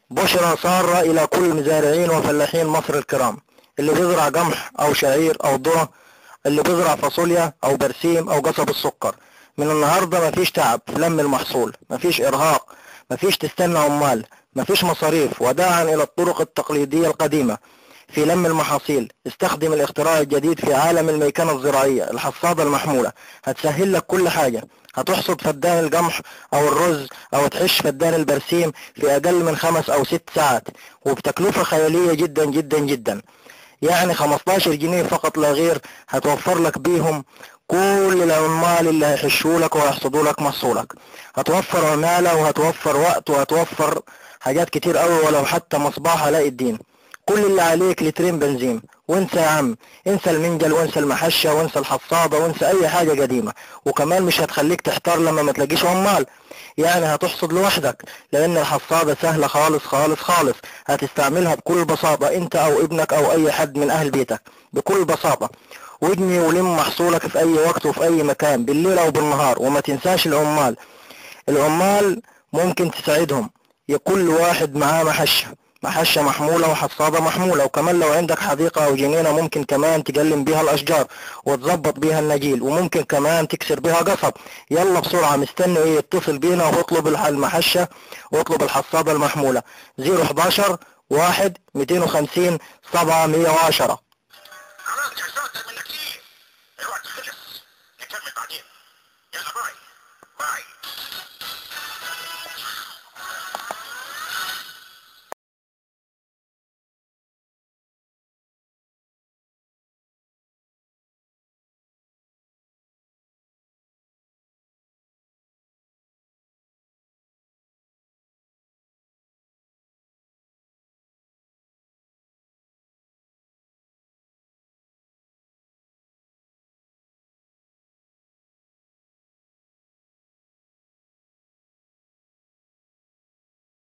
بشرى سارة إلى كل مزارعين وفلاحين مصر الكرام، اللي بيزرع قمح أو شعير أو ذرة، اللي بيزرع فاصوليا أو برسيم أو قصب السكر. من النهاردة مفيش تعب في لم المحصول، مفيش إرهاق، مفيش تستنى عمال، مفيش مصاريف. وداعا إلى الطرق التقليدية القديمة في لم المحاصيل، استخدم الاختراع الجديد في عالم الميكنة الزراعية، الحصادة المحمولة. هتسهل لك كل حاجة. هتحصد فدان القمح أو الرز أو تحش فدان البرسيم في أقل من 5 أو 6 ساعات، وبتكلفة خيالية جدا جدا جدا. يعني 15 جنيه فقط لا غير، هتوفر لك بيهم كل العمال اللي هيحشوا لك وهيحصدوا لك محصولك. هتوفر عمالة وهتوفر وقت وهتوفر حاجات كتير قوي، ولو حتى مصباح علاء الدين. كل اللي عليك لترين بنزين، وانسى يا عم، انسى المنجل وانسى المحشة وانسى الحصادة وانسى اي حاجة قديمة. وكمان مش هتخليك تحتار لما ما تلاقيش عمال، يعني هتحصد لوحدك، لان الحصادة سهلة خالص خالص خالص. هتستعملها بكل بساطة انت او ابنك او اي حد من اهل بيتك، بكل بساطة. واجني ولم محصولك في اي وقت وفي اي مكان، بالليل او بالنهار. وما تنساش العمال. العمال ممكن تساعدهم، كل واحد معاه محشة محمولة وحصادة محمولة. وكمان لو عندك حديقة أو جنينة ممكن كمان تقلم بيها الأشجار وتظبط بيها النجيل، وممكن كمان تكسر بيها قصب. يلا بسرعة، مستني ايه؟ اتصل بينا واطلب المحشة واطلب الحصادة المحمولة. 011 1 250 710.